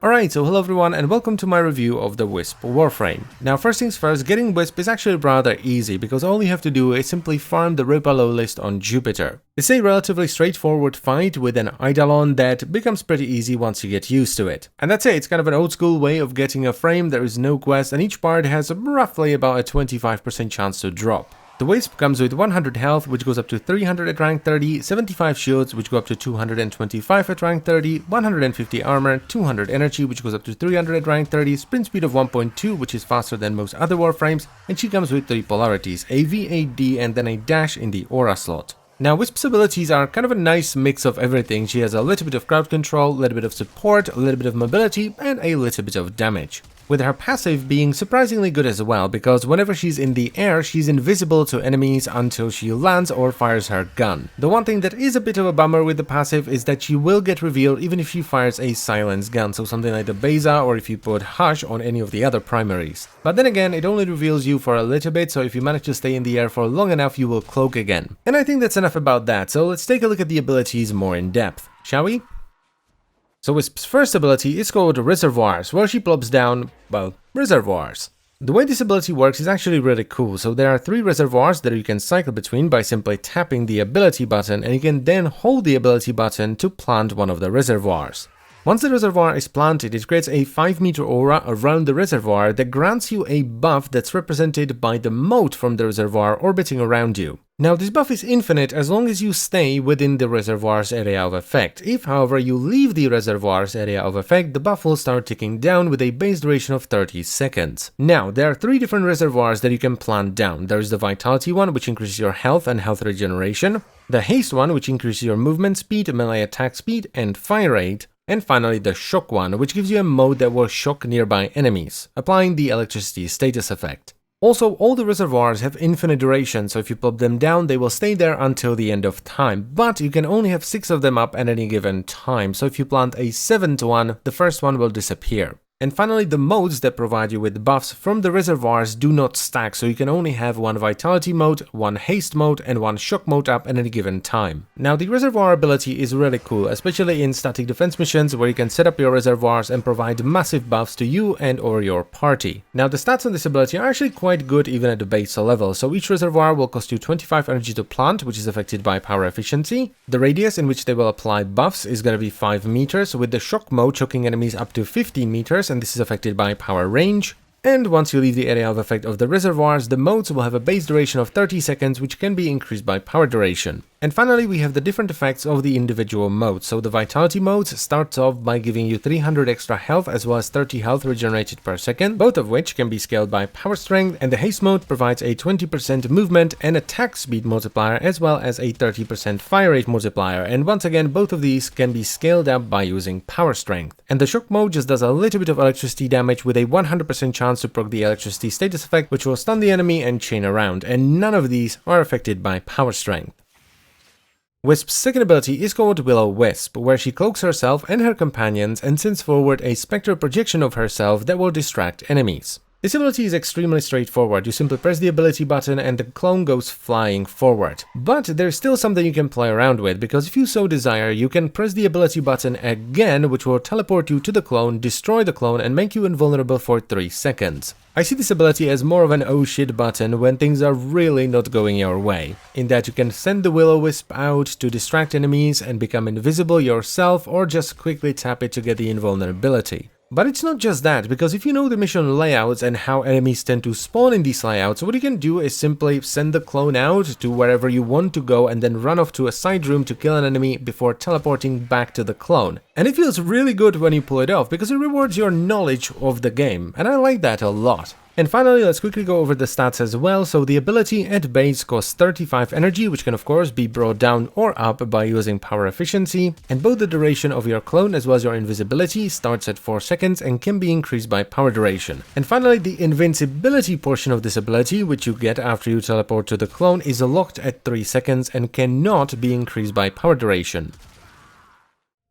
Alright, so hello everyone and welcome to my review of the Wisp Warframe. Now first things first, getting Wisp is actually rather easy because all you have to do is simply farm the Ripalo list on Jupiter. It's a relatively straightforward fight with an Eidolon that becomes pretty easy once you get used to it. And that's it, it's kind of an old school way of getting a frame, there is no quest and each part has roughly about a 25% chance to drop. The Wisp comes with 100 health, which goes up to 300 at rank 30, 75 shields, which go up to 225 at rank 30, 150 armor, 200 energy, which goes up to 300 at rank 30, sprint speed of 1.2, which is faster than most other Warframes, and she comes with 3 polarities, a V, a D, and then a dash in the aura slot. Now, Wisp's abilities are kind of a nice mix of everything. She has a little bit of crowd control, a little bit of support, a little bit of mobility, and a little bit of damage. With her passive being surprisingly good as well, because whenever she's in the air, she's invisible to enemies until she lands or fires her gun. The one thing that is a bit of a bummer with the passive is that she will get revealed even if she fires a silence gun, so something like the Beza or if you put Hush on any of the other primaries. But then again, it only reveals you for a little bit, so if you manage to stay in the air for long enough, you will cloak again. And I think that's enough about that, so let's take a look at the abilities more in depth, shall we? So Wisp's first ability is called Reservoirs, where she plops down, well, reservoirs. The way this ability works is actually really cool, so there are 3 reservoirs that you can cycle between by simply tapping the ability button, and you can then hold the ability button to plant one of the reservoirs. Once the reservoir is planted, it creates a 5-meter aura around the reservoir that grants you a buff that's represented by the moat from the reservoir orbiting around you. Now, this buff is infinite as long as you stay within the reservoir's area of effect. If, however, you leave the reservoir's area of effect, the buff will start ticking down with a base duration of 30 seconds. Now, there are 3 different reservoirs that you can plant down. There is the Vitality one, which increases your health and health regeneration, the Haste one, which increases your movement speed, melee attack speed, and fire rate, and finally the Shock one, which gives you a mode that will shock nearby enemies, applying the electricity status effect. Also, all the reservoirs have infinite duration, so if you pop them down, they will stay there until the end of time, but you can only have 6 of them up at any given time, so if you plant a 7th one, the first one will disappear. And finally, the modes that provide you with buffs from the reservoirs do not stack, so you can only have 1 Vitality mode, 1 Haste mode, and 1 Shock mode up at any given time. Now, the reservoir ability is really cool, especially in static defense missions where you can set up your reservoirs and provide massive buffs to you and or your party. Now, the stats on this ability are actually quite good even at the base level, so each reservoir will cost you 25 energy to plant, which is affected by power efficiency. The radius in which they will apply buffs is going to be 5 meters, with the Shock mode shocking enemies up to 15 meters, and this is affected by power range. And once you leave the area of effect of the reservoirs, the modes will have a base duration of 30 seconds, which can be increased by power duration. And finally, we have the different effects of the individual modes. So the Vitality mode starts off by giving you 300 extra health as well as 30 health regenerated per second, both of which can be scaled by power strength, and the Haste mode provides a 20% movement and attack speed multiplier as well as a 30% fire rate multiplier, and once again both of these can be scaled up by using power strength. And the Shock mode just does a little bit of electricity damage with a 100% chance to proc the electricity status effect, which will stun the enemy and chain around, and none of these are affected by power strength. Wisp's second ability is called Will-o-Wisp, where she cloaks herself and her companions and sends forward a spectral projection of herself that will distract enemies. This ability is extremely straightforward. You simply press the ability button and the clone goes flying forward. But there's still something you can play around with, because if you so desire, you can press the ability button again, which will teleport you to the clone, destroy the clone, and make you invulnerable for 3 seconds. I see this ability as more of an oh shit button when things are really not going your way, in that you can send the Will-o-Wisp out to distract enemies and become invisible yourself, or just quickly tap it to get the invulnerability. But it's not just that, because if you know the mission layouts and how enemies tend to spawn in these layouts, what you can do is simply send the clone out to wherever you want to go and then run off to a side room to kill an enemy before teleporting back to the clone. And it feels really good when you pull it off, because it rewards your knowledge of the game, and I like that a lot. And finally, let's quickly go over the stats as well. So the ability at base costs 35 energy, which can of course be brought down or up by using power efficiency, and both the duration of your clone as well as your invisibility starts at 4 seconds and can be increased by power duration. And finally, the invincibility portion of this ability, which you get after you teleport to the clone, is locked at 3 seconds and cannot be increased by power duration.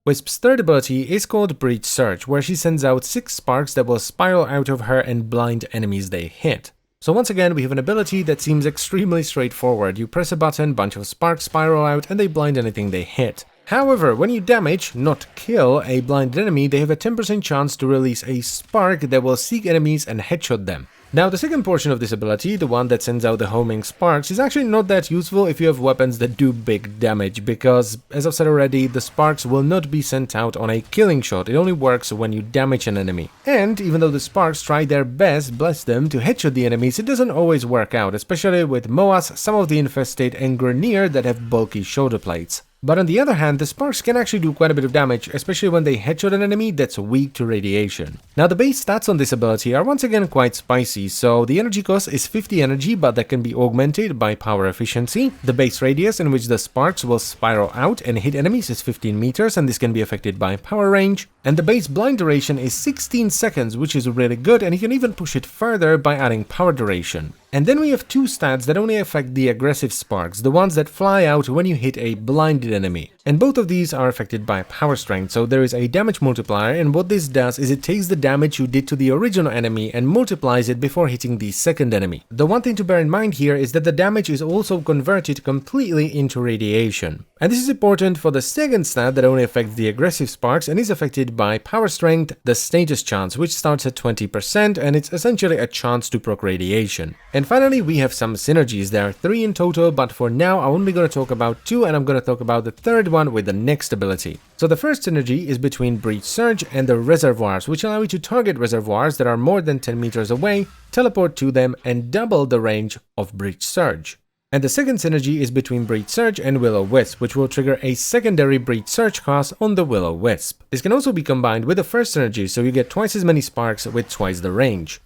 Wisp's third ability is called Breach Search, where she sends out 6 sparks that will spiral out of her and blind enemies they hit. So once again, we have an ability that seems extremely straightforward. You press a button, bunch of sparks spiral out, and they blind anything they hit. However, when you damage, not kill, a blinded enemy, they have a 10% chance to release a spark that will seek enemies and headshot them. Now, the second portion of this ability, the one that sends out the homing sparks, is actually not that useful if you have weapons that do big damage, because, as I've said already, the sparks will not be sent out on a killing shot. It only works when you damage an enemy. And even though the sparks try their best, bless them, to headshot the enemies, it doesn't always work out, especially with Moas, some of the Infested, and Grenier that have bulky shoulder plates. But on the other hand, the sparks can actually do quite a bit of damage, especially when they headshot an enemy that's weak to radiation. Now, the base stats on this ability are once again quite spicy, so the energy cost is 50 energy, but that can be augmented by power efficiency. The base radius in which the sparks will spiral out and hit enemies is 15 meters, and this can be affected by power range. And the base blind duration is 16 seconds, which is really good, and you can even push it further by adding power duration. And then we have two stats that only affect the aggressive sparks, the ones that fly out when you hit a blinded enemy. And both of these are affected by power strength, so there is a damage multiplier, and what this does is it takes the damage you did to the original enemy and multiplies it before hitting the second enemy. The one thing to bear in mind here is that the damage is also converted completely into radiation. And this is important for the second stat that only affects the aggressive sparks and is affected by power strength, the status chance, which starts at 20%, and it's essentially a chance to proc radiation. And finally, we have some synergies. There are 3 in total, but for now I'm only going to talk about 2, and I'm going to talk about the third one with the next ability. So the first synergy is between Breach Surge and the Reservoirs, which allow you to target reservoirs that are more than 10 meters away, teleport to them, and double the range of Breach Surge. And the second synergy is between Breach Surge and Will-o-Wisp, which will trigger a secondary Breach Surge cost on the Will-o-Wisp. This can also be combined with the first synergy, so you get twice as many sparks with twice the range.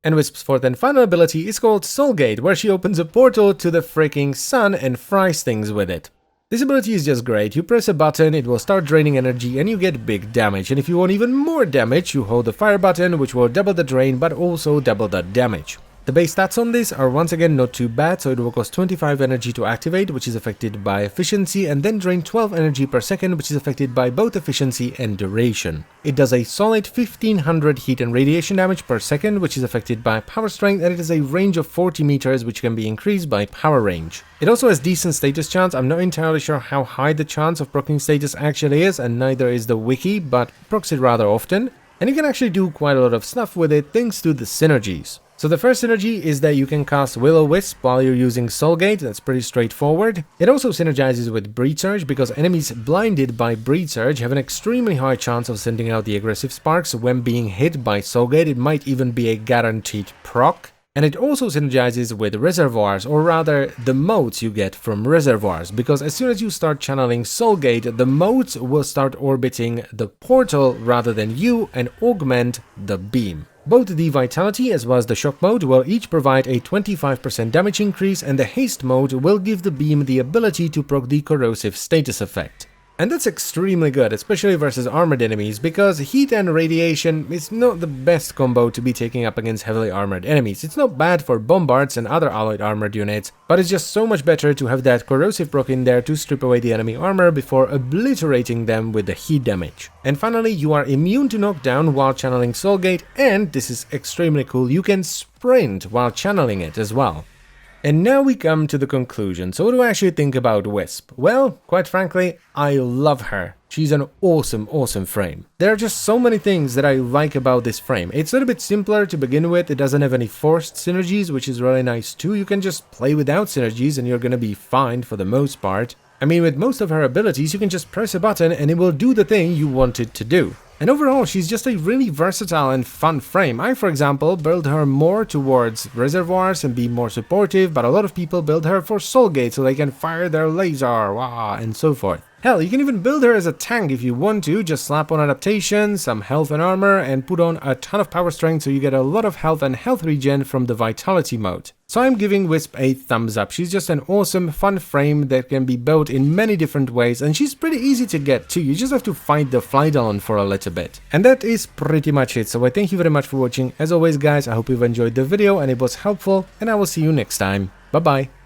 And Wisp's fourth and final ability is called Soulgate, where she opens a portal to the freaking sun and fries things with it. This ability is just great. You press a button, it will start draining energy, and you get big damage. And if you want even more damage, you hold the fire button, which will double the drain, but also double the damage. The base stats on this are once again not too bad, so it will cost 25 energy to activate, which is affected by efficiency, and then drain 12 energy per second, which is affected by both efficiency and duration. It does a solid 1500 heat and radiation damage per second, which is affected by power strength, and it has a range of 40 meters, which can be increased by power range. It also has decent status chance. I'm not entirely sure how high the chance of proccing status actually is, and neither is the wiki, but procs it rather often. And you can actually do quite a lot of stuff with it thanks to the synergies. So the first synergy is that you can cast Will-o-Wisp while you're using Soulgate. That's pretty straightforward. It also synergizes with Breach Surge because enemies blinded by Breach Surge have an extremely high chance of sending out the aggressive sparks when being hit by Soulgate. It might even be a guaranteed proc. And it also synergizes with Reservoirs, or rather the motes you get from Reservoirs, because as soon as you start channeling Soulgate, the motes will start orbiting the portal rather than you and augment the beam. Both the Vitality as well as the Shock mode will each provide a 25% damage increase, and the Haste mode will give the beam the ability to proc the corrosive status effect. And that's extremely good, especially versus armored enemies, because heat and radiation is not the best combo to be taking up against heavily armored enemies. It's not bad for bombards and other alloyed armored units, but it's just so much better to have that corrosive proc in there to strip away the enemy armor before obliterating them with the heat damage. And finally, you are immune to knockdown while channeling Soulgate, and this is extremely cool, you can sprint while channeling it as well. And now we come to the conclusion. So what do I actually think about Wisp? Well, quite frankly, I love her. She's an awesome frame. There are just so many things that I like about this frame. It's a little bit simpler to begin with. It doesn't have any forced synergies, which is really nice too. You can just play without synergies and you're gonna be fine for the most part. I mean, with most of her abilities, you can just press a button and it will do the thing you want it to do. And overall, she's just a really versatile and fun frame. I, for example, build her more towards Reservoirs and be more supportive, but a lot of people build her for Soulgate so they can fire their laser, wah, and so forth. Hell, you can even build her as a tank if you want to, just slap on adaptation, some health and armor, and put on a ton of power strength so you get a lot of health and health regen from the Vitality mode. So I'm giving Wisp a thumbs up. She's just an awesome, fun frame that can be built in many different ways, and she's pretty easy to get too. You just have to fight the Flydalon for a little bit. And that is pretty much it, so I thank you very much for watching. As always guys, I hope you've enjoyed the video and it was helpful, and I will see you next time. Bye bye.